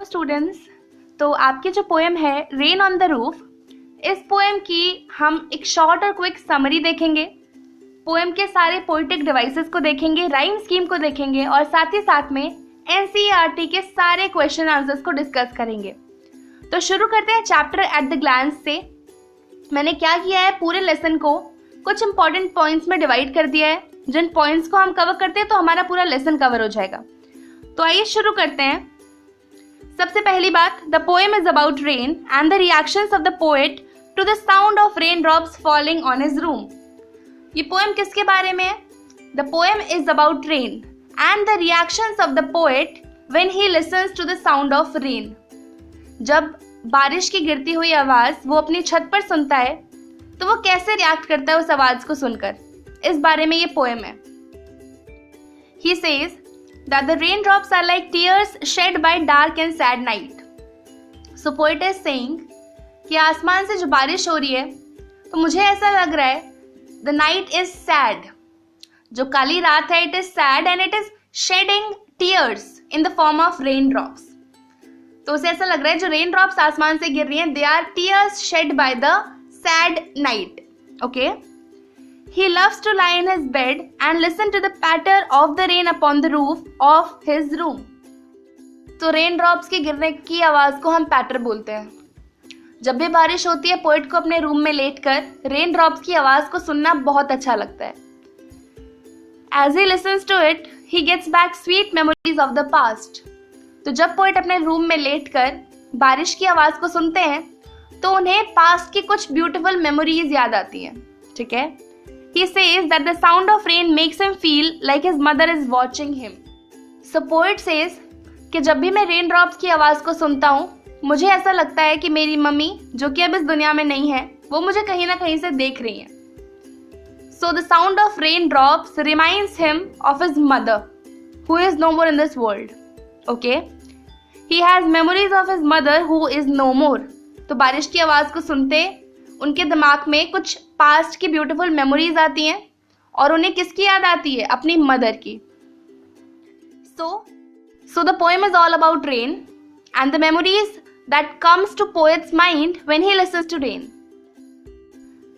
Students, तो आपकी जो पोएम है रेन ऑन द रूफ, इस पोएम की हम एक शॉर्ट और क्विक समरी देखेंगे। पोएम के सारे पोइटिक डिवाइसेस को देखेंगे, राइम स्कीम को देखेंगे और साथ ही साथ में एनसीईआरटी के सारे क्वेश्चन आंसर्स को डिस्कस करेंगे। तो शुरू करते हैं चैप्टर एट द ग्लांस से। मैंने क्या किया है, पूरे लेसन को कुछ इंपॉर्टेंट पॉइंट्स में डिवाइड कर दिया है। जिन पॉइंट्स को हम कवर करते हैं तो हमारा पूरा लेसन कवर हो जाएगा। तो आइए शुरू करते हैं। सबसे पहली बात, the poem is about rain and the reactions of the poet to the sound of rain drops falling on his room. ये पोएम किसके बारे में है? The poem is about rain and the reactions of the poet when he listens to the sound of rain. जब बारिश की गिरती हुई आवाज वो अपनी छत पर सुनता है तो वो कैसे रिएक्ट करता है उस आवाज को सुनकर, इस बारे में ये पोएम है। He says that the raindrops are like tears shed by dark and sad night. So poet is saying कि आसमान से जो बारिश हो रही है तो मुझे ऐसा लग रहा है the night is sad. जो काली रात है, it is sad and it is shedding tears in the form of raindrops. तो उसे ऐसा लग रहा है जो raindrops आसमान से गिर रही हैं, they are tears shed by the sad night. Okay? He loves to lie in his bed and listen to the patter of the rain upon the roof of his room. तो rain drops के गिरने की आवाज को हम पैटर बोलते हैं। जब भी बारिश होती है, पोएट को अपने रूम में लेटकर रेन ड्रॉप्स की आवाज को सुनना बहुत अच्छा लगता है। As he listens to it, he gets back sweet memories of the past. तो जब पोएट अपने रूम में लेटकर बारिश की आवाज को सुनते हैं तो उन्हें पास्ट की कुछ ब्यूटीफुल मेमोरीज याद आती हैं। ठीक है? He says that the sound of rain makes him feel like his mother is watching him. So poet says कि जब भी मैं रेन ड्रॉप्स की आवाज को सुनता हूँ मुझे ऐसा लगता है कि मेरी मम्मी, जो कि अब इस दुनिया में नहीं है, वो मुझे कहीं ना कहीं से देख रही हैं। So the sound of rain drops reminds him of his mother, who is no more in this world. Okay? He has memories of his mother who is no more. तो बारिश की आवाज को सुनते उनके दिमाग में कुछ पास्ट की ब्यूटीफुल मेमोरीज आती हैं और उन्हें किसकी याद आती है? अपनी मदर की। So the poem is all about rain and the memories that comes to poet's mind when he listens to rain.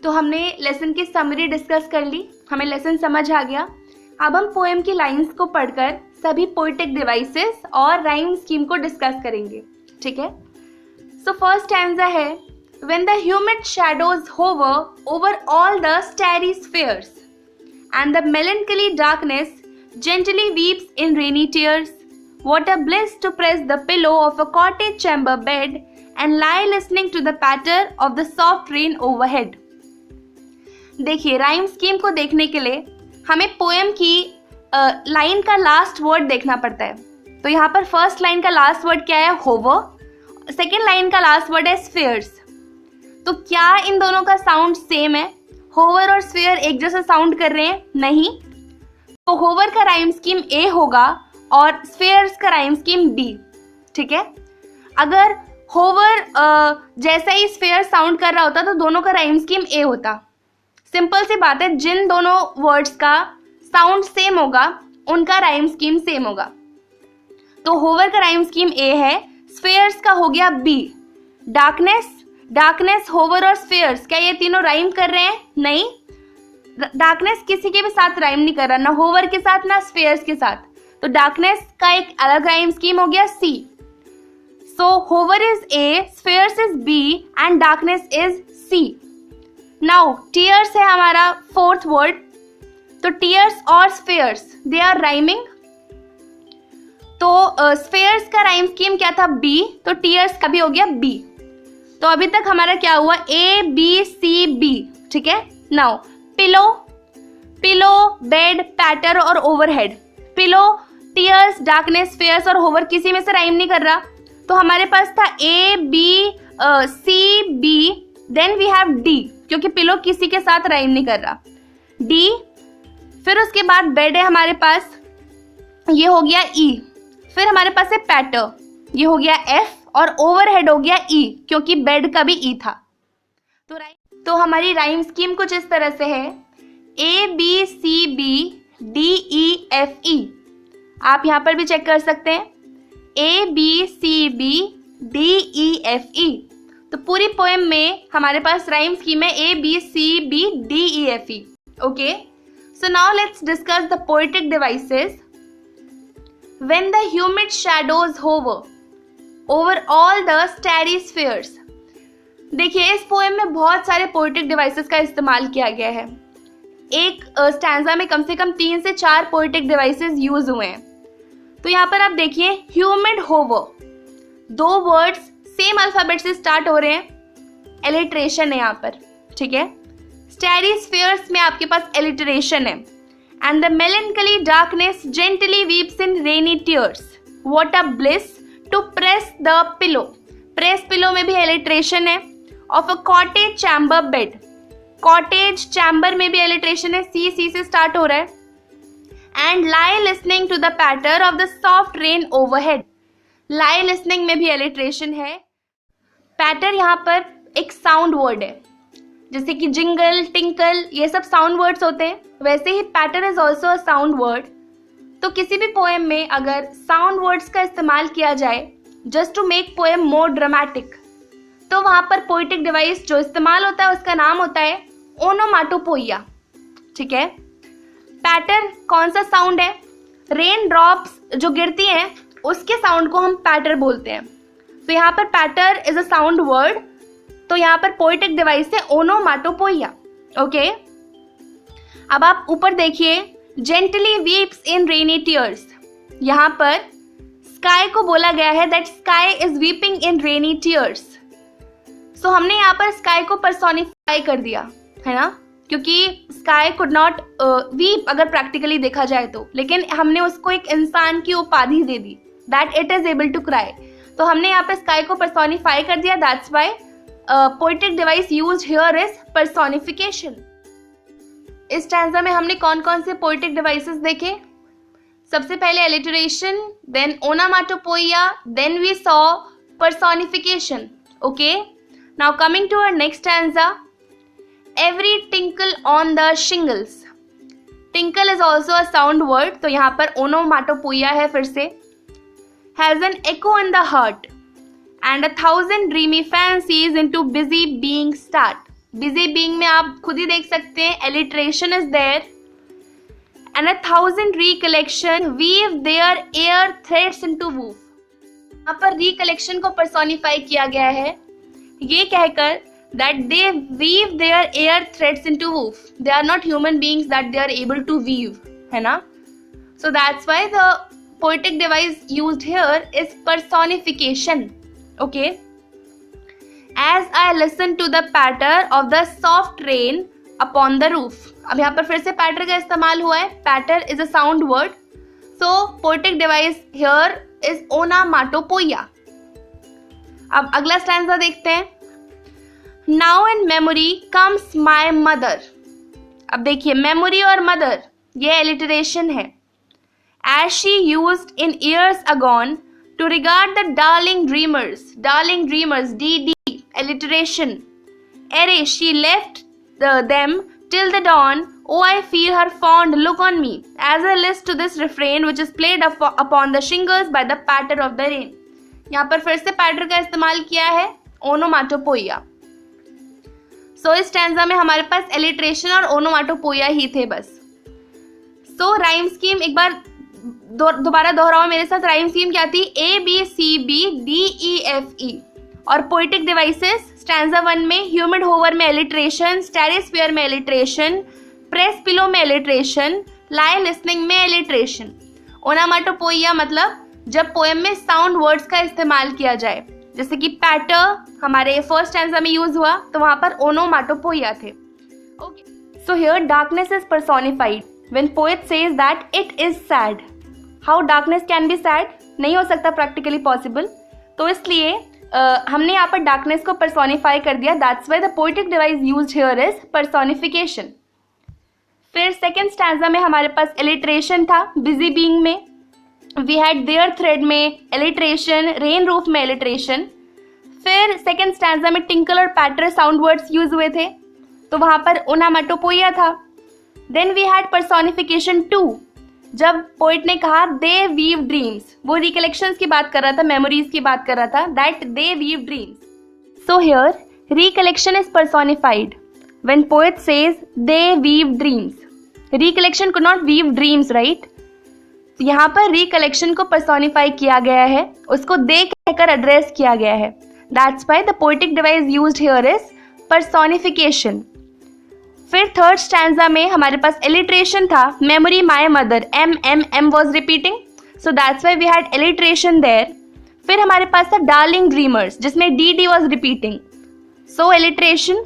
तो हमने लेसन की समरी डिस्कस कर ली, हमें लेसन समझ आ गया। अब हम पोएम की लाइंस को पढ़कर सभी पोएटिक डिवाइसेस और राइम स्कीम को डिस्कस करेंगे। ठीक है? सो फर्स्ट स्टैंजा है, when the humid shadows hover over all the starry spheres, and the melancholy darkness gently weeps in rainy tears, what a bliss to press the pillow of a cottage chamber bed and lie listening to the patter of the soft rain overhead. देखिए, rhyme scheme को देखने के लिए हमें poem की line का last word देखना पड़ता है। तो यहाँ पर फर्स्ट लाइन का लास्ट वर्ड क्या है? होवर। सेकेंड लाइन का लास्ट वर्ड है स्फीयर्स। तो क्या इन दोनों का साउंड सेम है? होवर और स्फीयर एक जैसा साउंड कर रहे हैं? नहीं। तो होवर का राइम स्कीम ए होगा और स्फीयर्स का राइम स्कीम बी। ठीक है? अगर होवर जैसा ही स्फीयर साउंड कर रहा होता तो दोनों का राइम स्कीम ए होता। सिंपल सी बात है, जिन दोनों वर्ड्स का साउंड सेम होगा उनका राइम स्कीम सेम होगा। तो होवर का राइम स्कीम ए है, स्फीयर्स का हो गया बी। डार्कनेस, होवर और स्फीयर्स, क्या ये तीनों राइम कर रहे हैं? नहीं। डार्कनेस किसी के भी साथ राइम नहीं कर रहा, ना होवर के साथ ना स्फीयर्स के साथ। तो डार्कनेस का एक अलग राइम स्कीम हो गया C. So hover is A, spheres is B and darkness is C. Now tears है हमारा फोर्थ वर्ड। तो टीयर्स और स्फीयर्स दे आर राइमिंग। तो स्फीयर्स का राइम स्कीम क्या था? बी। तो टीयर्स का भी हो गया बी। तो अभी तक हमारा क्या हुआ? A B C B. ठीक है? नाउ पिलो, बेड, पैटर और overhead. Pillow, tears, darkness, spheres और होवर किसी में से राइम नहीं कर रहा। तो हमारे पास था A B C B, then we have D, क्योंकि पिलो किसी के साथ राइम नहीं कर रहा। डी, फिर उसके बाद बेड है हमारे पास, ये हो गया ई। फिर हमारे पास है पैटर, ये हो गया एफ और ओवरहेड हो गया ई, क्योंकि बेड का भी ई था। तो हमारी राइम स्कीम कुछ इस तरह से है, A B C B D E F E. आप यहाँ पर भी चेक कर सकते हैं, ABCBDEFE। तो पूरी पोएम में हमारे पास राइम स्कीम है ABCBDEFE। Okay, so now let's discuss the poetic devices. When the humid shadows hover over all the starry spheres। देखिए, इस पोएम में बहुत सारे पोएटिक डिवाइसेस का इस्तेमाल किया गया है। एक स्टैंजा में कम से कम 3 से 4 पोएटिक डिवाइसेस यूज हुए हैं। तो यहाँ पर आप देखिए, humid hover, 2 words same alphabet से स्टार्ट हो रहे हैं, एलिट्रेशन है यहाँ पर, ठीक है। स्टारी स्फीयर्स में आपके पास एलिट्रेशन है। And the melancholy darkness gently weeps in rainy tears. What a bliss to press the pillow. Press pillow में भी alliteration है। Of a cottage chamber bed. Cottage chamber में भी alliteration है, C से start हो रहा है। And lie listening to the patter of the soft rain overhead. Lie listening में भी alliteration है। Patter यहाँ पर एक sound word है, जैसे कि जिंगल, टिंकल, ये सब साउंड वर्ड्स होते हैं, वैसे ही patter is also a sound word. तो किसी भी पोएम में अगर साउंड वर्ड्स का इस्तेमाल किया जाए just to make poem more dramatic, तो वहां पर पोएटिक डिवाइस जो इस्तेमाल होता है उसका नाम होता है ओनोमाटोपोइया, ठीक है। पैटर कौन सा साउंड है? रेन ड्रॉप्स जो गिरती हैं उसके साउंड को हम पैटर बोलते हैं। तो यहाँ पर पैटर इज अ साउंड वर्ड, तो यहाँ पर पोएटिक डिवाइस है ओनोमाटोपोइया। ओके, अब आप ऊपर देखिए, gently weeps in rainy tears. यहाँ पर स्काई को बोला गया है that sky is weeping in rainy tears. So हमने यहाँ पर स्काई को पर्सोनिफाई कर दिया है ना, क्योंकि स्काई कुड नॉट वीप अगर प्रैक्टिकली देखा जाए तो, लेकिन हमने उसको एक इंसान की उपाधि दे दी that it is able to cry. तो हमने यहाँ पर स्काई को पर्सोनिफाई कर दिया, that's why poetic device used here is personification. इस स्टैंजा में हमने कौन कौन से पोएटिक डिवाइसेस देखे? सबसे पहले alliteration, then onomatopoeia, then we saw personification. Okay, now coming to our next stanza, every tinkle on the shingles. Tinkle is also a sound word, तो यहाँ पर ओनोमाटोपोइया है फिर से। Has an echo in the heart and 1,000 dreamy fancies into busy being start. busy being में आप खुद ही देख सकते हैं, alliteration is there and 1,000 recollection weave their air threads into woof. यहाँ पर recollection को personify किया गया है ये कहकर that they weave their air threads into woof. They are not human beings that they are able to weave, है ना? So that's why the poetic device used here is personification. Okay, as I listen to the patter of the soft rain upon the roof. अब यहाँ पर फिर से पैटर का इस्तेमाल हुआ है, patter is a sound word, so poetic device here is onomatopoeia. अब अगला स्टैंजा देखते हैं, now in memory comes my mother. अब देखिए, मेमोरी और मदर ये एलिटरेशन है। As she used in years agone to regard the darling dreamers, DD, alliteration. Ere she left them till the dawn, oh I feel her fond look on me, as I list to this refrain which is played upon the shingles by the patter of the rain. यहाँ पर फिर से पैटर का इस्तेमाल किया है, ओनोमाटोपोइया। सो इस stanza में हमारे पास एलिट्रेशन और ओनोमाटोपोइया ही थे बस। सो राइम स्कीम एक बार दोबारा दोहराओ मेरे साथ, राइम स्कीम क्या थी? ABCBDEFE। और पोएटिक डिवाइसेस स्टैंजा 1 में ह्यूमिड होवर में एलिट्रेशन, स्टेरिस्फीयर में एलिट्रेशन, प्रेस पिलो में एलिट्रेशन, लाई लिसनिंग में एलिट्रेशन। ओनोमाटोपोइया मतलब जब पोएम में साउंड वर्ड्स का इस्तेमाल किया जाए, जैसे कि पैटर हमारे फर्स्ट स्टैंजा में यूज हुआ तो वहां पर ओनोमाटोपोइया थे। Okay, so here darkness is personified when poet says that it is sad. How darkness can be sad? नहीं हो सकता प्रैक्टिकली पॉसिबल, तो इसलिए हमने यहाँ पर डार्कनेस को पर्सोनिफाई कर दिया, that's why the poetic device used here is personification. फिर सेकेंड स्टैंजा में हमारे पास एलिट्रेशन था, बिजी बीइंग में वी हैड देयर थ्रेड में एलिट्रेशन, रेन रूफ में एलिट्रेशन। फिर सेकेंड स्टैंजा में टिंकल और पैटर साउंड वर्ड्स यूज हुए थे, तो वहां पर ओनोमाटोपोइया था। देन वी हैड पर्सोनिफिकेशन 2, जब पोइट ने कहा दे वीव ड्रीम्स, वो रिकलेक्शंस की बात कर रहा था, मेमोरीज की बात कर रहा था, that they weave dreams. So here recollection is personified when poet says they weave dreams. Recollection could not weave dreams, right? यहाँ पर रिकलेक्शन को पर्सोनिफाई किया गया है, उसको दे कहकर एड्रेस किया गया है। That's why the poetic device used here is personification. फिर थर्ड स्टैंजा में हमारे पास एलिट्रेशन था, memory my mother, M was repeating, so that's why we had alliteration there. फिर हमारे पास था डार्लिंग ड्रीमर्स जिसमें D was repeating, so alliteration.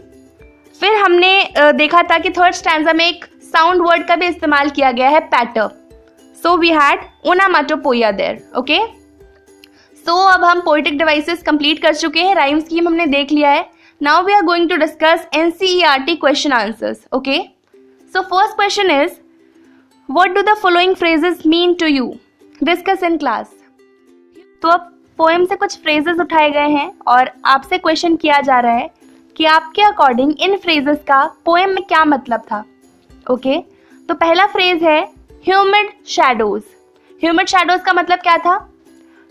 फिर हमने देखा था कि थर्ड स्टैंजा में एक साउंड वर्ड का भी इस्तेमाल किया गया है, patter, so we had onomatopoeia there. Okay, so अब हम पोएटिक डिवाइसेस कंप्लीट कर चुके हैं, राइम स्कीम हमने देख लिया है। Now we are going to discuss NCERT question answers. Okay, so first question is, what do the following phrases mean to you? Discuss in class. तो अब पोएम से कुछ फ्रेजेस उठाए गए हैं और आपसे क्वेश्चन किया जा रहा है कि आपके अकॉर्डिंग इन फ्रेजेस का पोएम में क्या मतलब था। ओके, तो पहला फ्रेज है ह्यूमिड शैडोज। ह्यूमिड शैडोज का मतलब क्या था?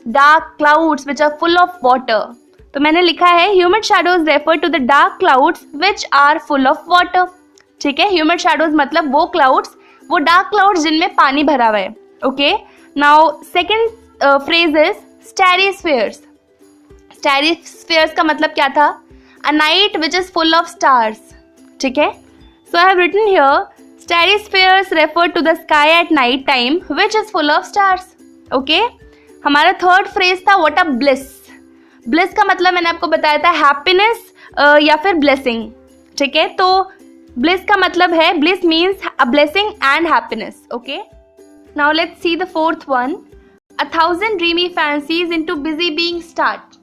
Dark clouds which are full of water. तो मैंने लिखा है humid shadows refer to the dark clouds which are full of water. ठीक है, ह्यूमिड शैडोज मतलब वो क्लाउड्स, वो डार्क क्लाउड्स जिनमें पानी भरा हुआ है। Okay, now second phrase is starry spheres. Starry spheres का मतलब क्या था? A night which is full of stars. ठीक है, so I have written here starry spheres refer to the sky at night time which is full of stars. Okay, हमारा third phrase था what a bliss. Bliss का मतलब मैंने आपको बताया था हैप्पीनेस या फिर ब्लेसिंग। ठीक है, तो ब्लिस का मतलब है, bliss means a blessing and happiness. Okay, now let's see the fourth one, a thousand dreamy fancies into busy being start.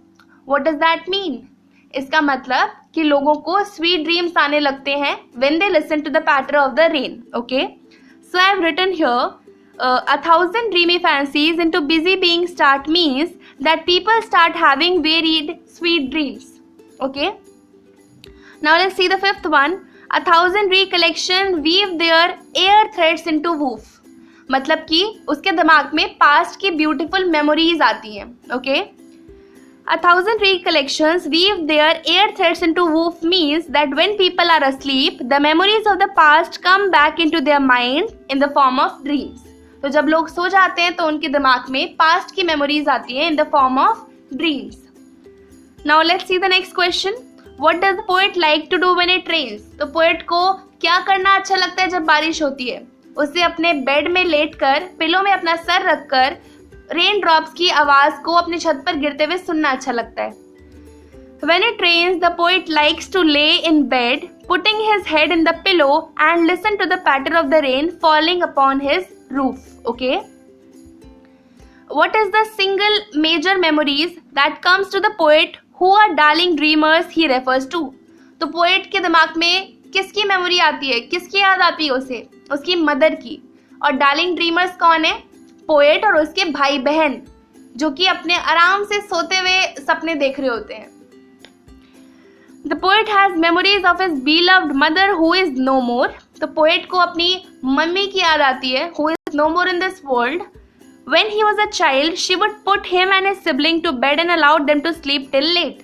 What does that mean? इसका मतलब कि लोगों को स्वीट ड्रीम्स आने लगते हैं when they listen to the patter of the rain. Okay, so I have written here a thousand dreamy fancies into busy being start means that people start having varied sweet dreams. Okay, now let's see the fifth one, a thousand recollection weave their air threads into woof. मतलब कि उसके दिमाग में past की beautiful memories आती हैं। Okay, a thousand recollections weave their air threads into woof means that when people are asleep the memories of the past come back into their mind in the form of dreams. तो जब लोग सो जाते हैं तो उनके दिमाग में past की मेमोरीज आती है in the form of dreams. Now let's see the next question, what does the poet like to do when it rains? तो पोएट को क्या करना अच्छा लगता है जब बारिश होती है? उसे अपने बेड में लेटकर पिलो में अपना सर रखकर रेन ड्रॉप्स की आवाज को अपनी छत पर गिरते हुए सुनना अच्छा लगता है। When it rains, the poet likes to lay in bed, putting his head in the pillow and listen to the patter of the rain falling upon his roof. Okay, what is the single major memories that comes to the poet who are darling dreamers he refers to? तो poet के दिमाग में किसकी memory आती है, किसकी याद आती है उसे? उसकी मदर की। और डार्लिंग ड्रीमर्स कौन है? पोएट और उसके भाई बहन, जो कि अपने आराम से सोते हुए सपने देख रहे होते हैं। The poet has memories of his beloved mother who is no more. तो पोएट को अपनी मम्मी की याद आती है, who is no more in this world. When he was a child, she would put him and his sibling to bed and allowed them to sleep till late.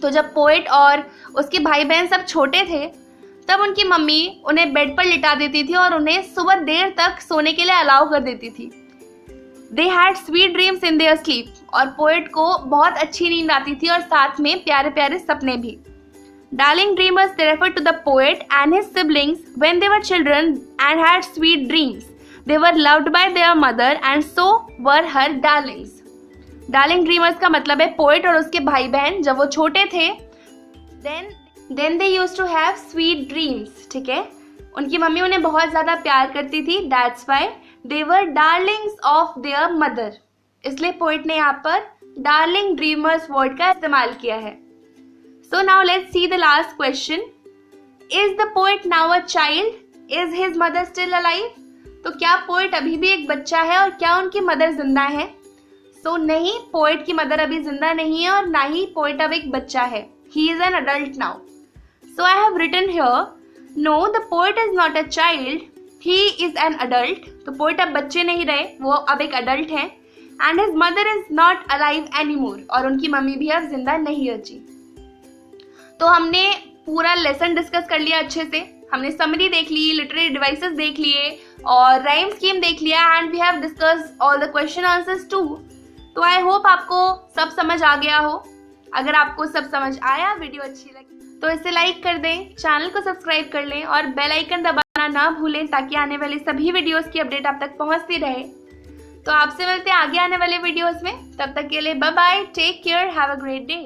तो जब poet और उसके भाई बहन सब छोटे थे तब उनकी मम्मी उन्हें बेड पर लिटा देती थी और उन्हें सुबह देर तक सोने के लिए अलाउ कर देती थी। They had sweet dreams in their sleep. और पोएट को बहुत अच्छी नींद आती थी और साथ में प्यारे प्यारे सपने भी। Darling dreamers they refer to the poet and his siblings when they were children and had sweet dreams. They were loved by their mother and so were her darlings. Darling dreamers का मतलब है poet और उसके भाई बहन जब वो छोटे थे then they used to have sweet dreams. ठीक है, उनकी मम्मी उन्हें बहुत ज़्यादा प्यार करती थी। That's why they were darlings of their mother. इसलिए पोएट ने यहाँ पर darling dreamers वर्ड का इस्तेमाल किया है। So now let's see the last question. Is the poet now a child? Is his mother still alive? तो क्या पोएट अभी भी एक बच्चा है और क्या उनकी मदर जिंदा है? So नहीं, पोएट की मदर अभी जिंदा नहीं है और ना ही पोएट अब एक बच्चा है। He is an adult now. So I have written here, no, the poet is not a child. He is an adult, तो पोएट अब बच्चे नहीं रहे, वो अब एक अडल्ट हैं। And his mother is not alive any more, और उनकी मम्मी भी अब जिंदा नहीं बची। तो हमने पूरा लेसन डिस्कस कर लिया अच्छे से, हमने समरी देख ली, लिटरेरी डिवाइसेस देख लिए और राइम स्कीम देख लिया, and we have discuss all the question answers too. तो आई होप आपको सब समझ आ गया हो। अगर आपको सब समझ आया, वीडियो अच्छी लगी तो इसे लाइक कर दें, चैनल को सब्सक्राइब कर लें और बेल आइकन दबाना ना भूलें, ताकि आने वाली सभी वीडियोस की अपडेट आप तक पहुंचती रहे। तो आपसे मिलते हैं आगे आने वाले वीडियोस में, तब तक के लिए bye bye, take care, have a great day.